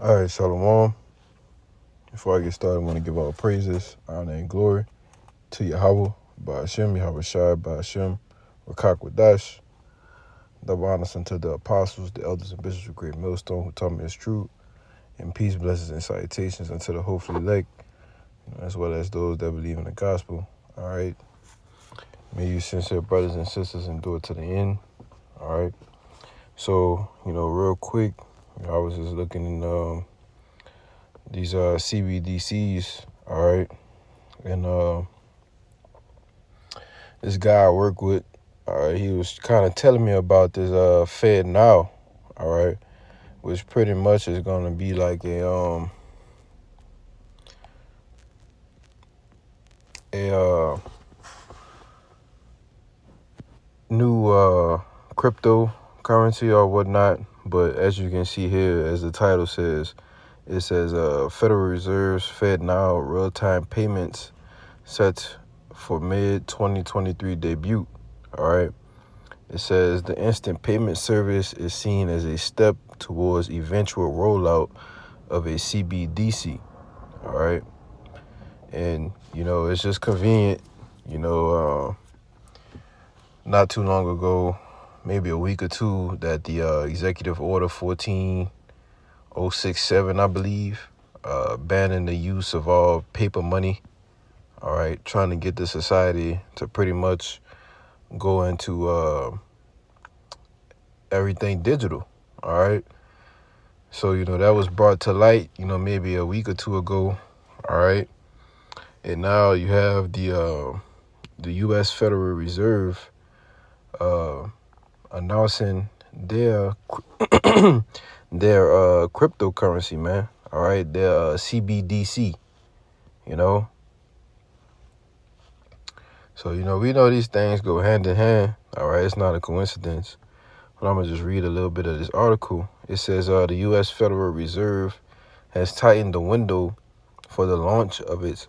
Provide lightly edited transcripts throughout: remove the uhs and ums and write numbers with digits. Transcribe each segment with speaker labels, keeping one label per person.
Speaker 1: All right, Shalom. Before I get started, I want to give all praises, honor, and glory to Yahweh, Ba'ashem, Yahweh Shai, Ba'ashem, Rakak Wadash. Double honors unto the apostles, the elders, and bishops of Great Millstone who taught me this truth, and peace, blessings, and salutations unto the hopefully elect, as well as those that believe in the gospel. All right. May you sincere brothers and sisters endure to the end. All right. So, real quick, I was just looking in these CBDCs, all right, and this guy I work with, all right, he was kind of telling me about this FedNow, all right, which pretty much is gonna be like a new cryptocurrency or whatnot. But as you can see here, as the title says, it says Federal Reserve's FedNow real-time payments set for mid-2023 debut. All right. It says the instant payment service is seen as a step towards eventual rollout of a CBDC. All right. And, it's just convenient, not too long ago, maybe a week or two, that the Executive Order 14067, I believe, banning the use of all paper money. All right. Trying to get the society to pretty much go into everything digital. All right. So, that was brought to light, maybe a week or two ago. All right. And now you have the U.S. Federal Reserve announcing their cryptocurrency, man. All right. Their CBDC, So, we know these things go hand in hand. All right. It's not a coincidence. But I'm going to just read a little bit of this article. It says the U.S. Federal Reserve has tightened the window for the launch of its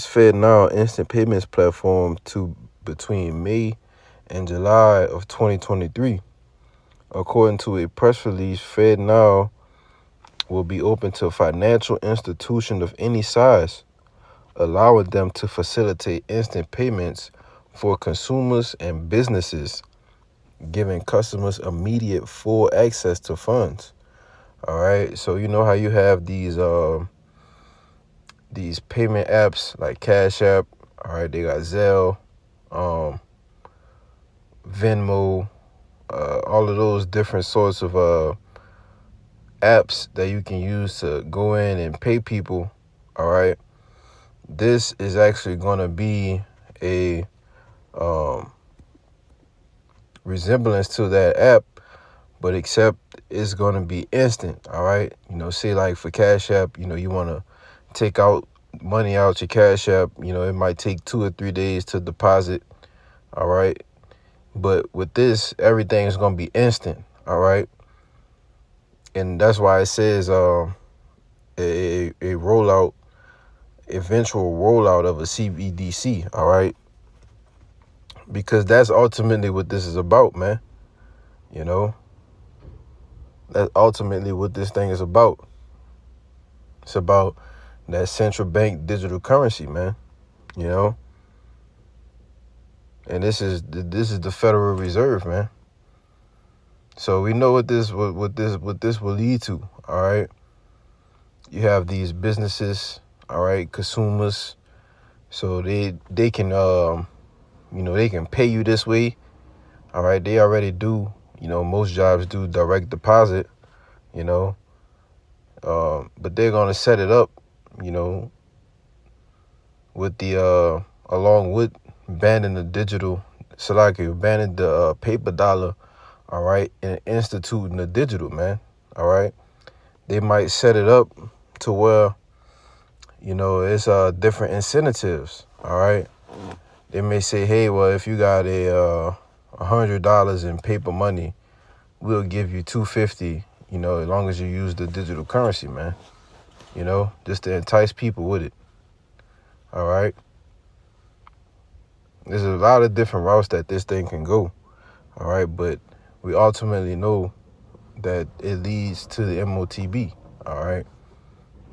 Speaker 1: FedNow instant payments platform to between May and July of 2023. According to a press release, FedNow will be open to financial institutions of any size, allowing them to facilitate instant payments for consumers and businesses, giving customers immediate full access to funds. All right. So you know how you have these payment apps like Cash App. All right. They got Zelle, Venmo, all of those different sorts of apps that you can use to go in and pay people. All right. This is actually going to be a resemblance to that app, but except it's going to be instant. All right. Say like for Cash App, you want to take out money out your Cash App, it might take 2 or 3 days to deposit. All right. But with this, everything's going to be instant. All right. And that's why it says a eventual rollout of a CBDC. All right. Because that's ultimately what this is about, man. That's ultimately what this thing is about. It's about that central bank digital currency, man. And this is the Federal Reserve, man. So we know what this will lead to. All right. You have these businesses, all right, consumers. So they can they can pay you this way. All right. They already do. Most jobs do direct deposit. But they're gonna set it up, with the along with banning the banning the paper dollar, all right, and instituting the digital, man. All right. They might set it up to where, it's different incentives. All right. They may say, hey, well, if you got $100 in paper money, we'll give you $250, as long as you use the digital currency, man. Just to entice people with it. All right. There's a lot of different routes that this thing can go. All right, but we ultimately know that it leads to the MOTB. All right,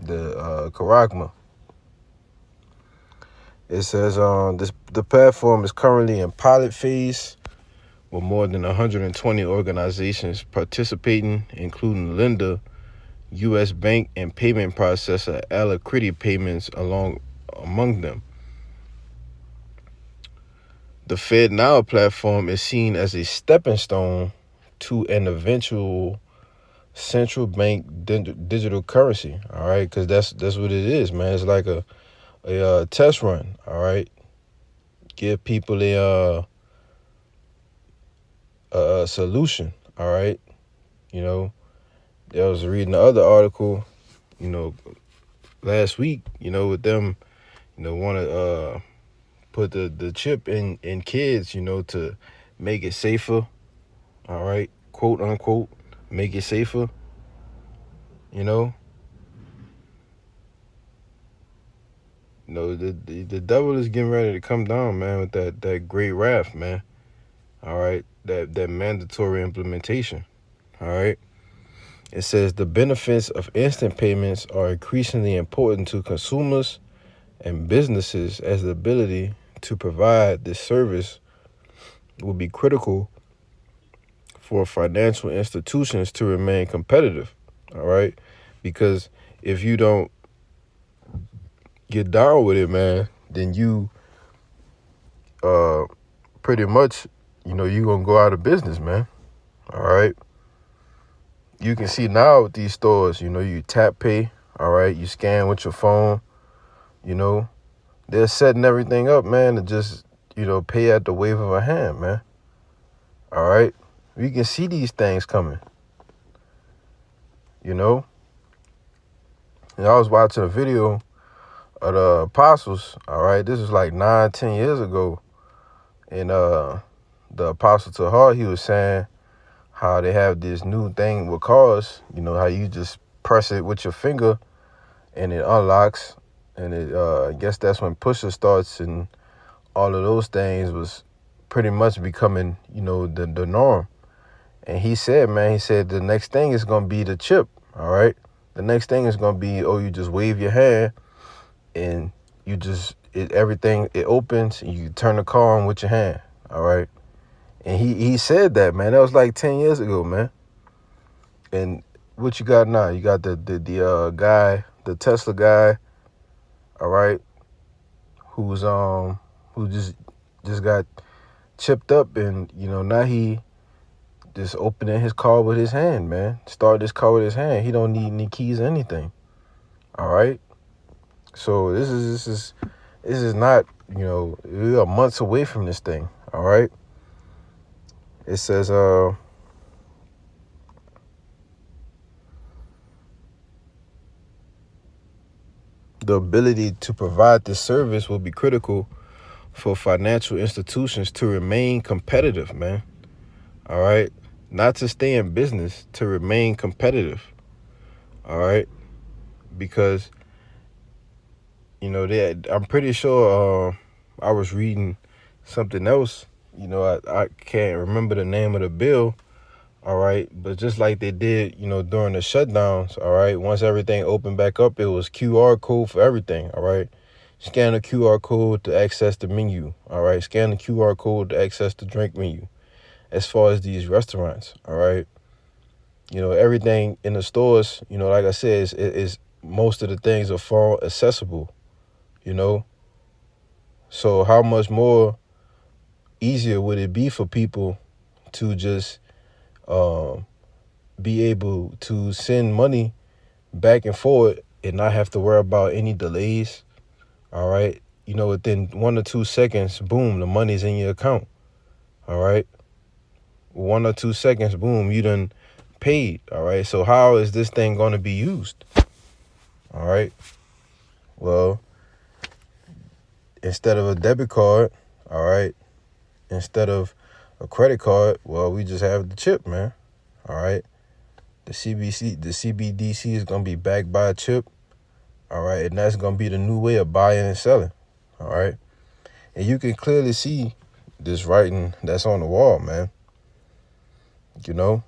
Speaker 1: the Karagma. It says the platform is currently in pilot phase with more than 120 organizations participating, including Linda, U.S. bank and payment processor Alacrity Payments among them. The FedNow platform is seen as a stepping stone to an eventual central bank digital currency. All right, because that's what it is, man. It's like a test run. All right, give people a solution. All right, you know, I was reading the other article, last week, with them, want to put the chip in kids, to make it safer. All right, quote unquote, make it safer. The devil is getting ready to come down, man, with that great wrath, man. All right, that mandatory implementation. All right. It says the benefits of instant payments are increasingly important to consumers and businesses, as the ability to provide this service will be critical for financial institutions to remain competitive. All right, because if you don't get down with it, man, then you pretty much, you're gonna go out of business, man. All right. You can see now with these stores, you tap pay, all right, you scan with your phone, they're setting everything up, man, to just, pay at the wave of a hand, man. All right. You can see these things coming, And I was watching a video of the apostles, all right. This is like 9-10 years ago. And the apostle Tahar, he was saying how they have this new thing with cars, how you just press it with your finger and it unlocks. And I guess that's when pusher starts, and all of those things was pretty much becoming, the norm. And he said, the next thing is going to be the chip, all right? The next thing is going to be, you just wave your hand and you just, everything opens and you turn the car on with your hand, all right? And he said that, man. That was like 10 years ago, man. And what you got now? You got the guy, the Tesla guy, all right, who just got chipped up, and now he just opening his car with his hand, man. Start his car with his hand. He don't need any keys or anything. All right. So this is not, we are months away from this thing. All right. It says the ability to provide this service will be critical for financial institutions to remain competitive, man. All right. Not to stay in business, to remain competitive. All right. Because, I'm pretty sure I was reading something else. I can't remember the name of the bill. All right. But just like they did, during the shutdowns. All right. Once everything opened back up, it was QR code for everything. All right. Scan the QR code to access the menu. All right. Scan the QR code to access the drink menu. As far as these restaurants. All right. Everything in the stores, like I said, is most of the things are phone accessible, So how much more easier would it be for people to just be able to send money back and forth and not have to worry about any delays? All right. Within 1 or 2 seconds, boom, the money's in your account. All right. 1 or 2 seconds, boom, you done paid. All right. So how is this thing going to be used? All right. Well, instead of a debit card, all right, instead of a credit card, well, we just have the chip, man. All right. The CBDC is going to be backed by a chip. All right. And that's going to be the new way of buying and selling. All right. And you can clearly see this writing that's on the wall, man. you know.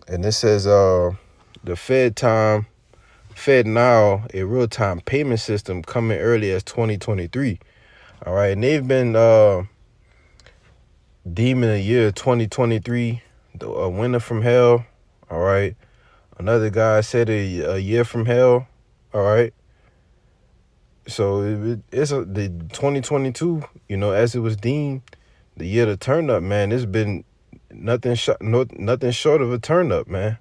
Speaker 1: And this says the FedNow, a real-time payment system coming early as 2023. All right, and they've been deeming the year 2023 a winter from hell. All right, another guy said a year from hell. All right, so it's the 2022. You know, as it was deemed the year to turn up, man. It's been nothing short of a turn up, man.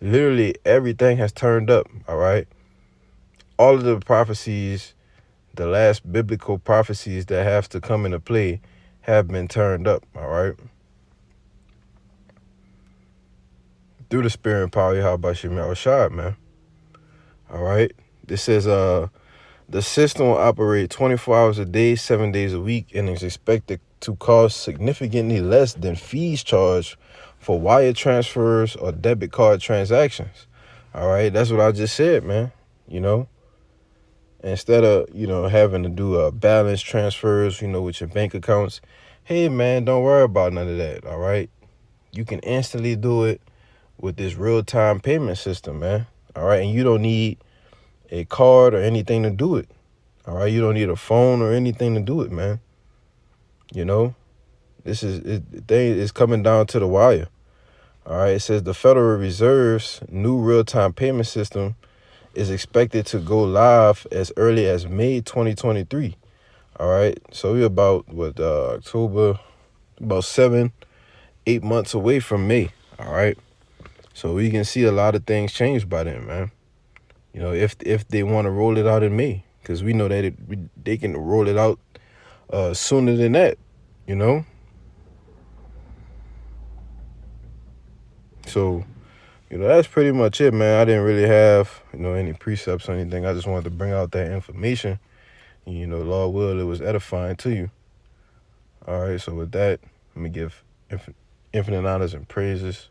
Speaker 1: Literally everything has turned up. All right, all of the prophecies, the last biblical prophecies that have to come into play have been turned up, all right? Through the spirit and power, how about you, Rashad, man? All right? This says the system will operate 24 hours a day, 7 days a week, and is expected to cost significantly less than fees charged for wire transfers or debit card transactions. All right? That's what I just said, man. You know? Instead of, having to do balance transfers, with your bank accounts, hey, man, don't worry about none of that, all right? You can instantly do it with this real-time payment system, man, all right? And you don't need a card or anything to do it, all right? You don't need a phone or anything to do it, man. You know, this is coming down to the wire, all right? It says the Federal Reserve's new real-time payment system is expected to go live as early as May 2023. All right. So we're about October, about 7-8 months away from May. All right. So we can see a lot of things change by then, man. You know, if they want to roll it out in May, because we know that they can roll it out sooner than that, you know. So, that's pretty much it, man. I didn't really have, any precepts or anything. I just wanted to bring out that information. And, Lord will, it was edifying to you. All right, so with that, let me give infinite honors and praises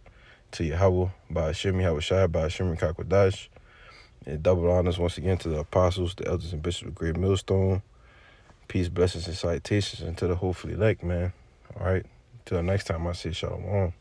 Speaker 1: to Yahweh, by Hashem, Yahweh Shai, by Hashem, Kakwadash. And double honors once again to the apostles, the elders, and bishops of Great Millstone. Peace, blessings, and salutations, and to the hopefully elect, man. All right, till next time, I say shalom.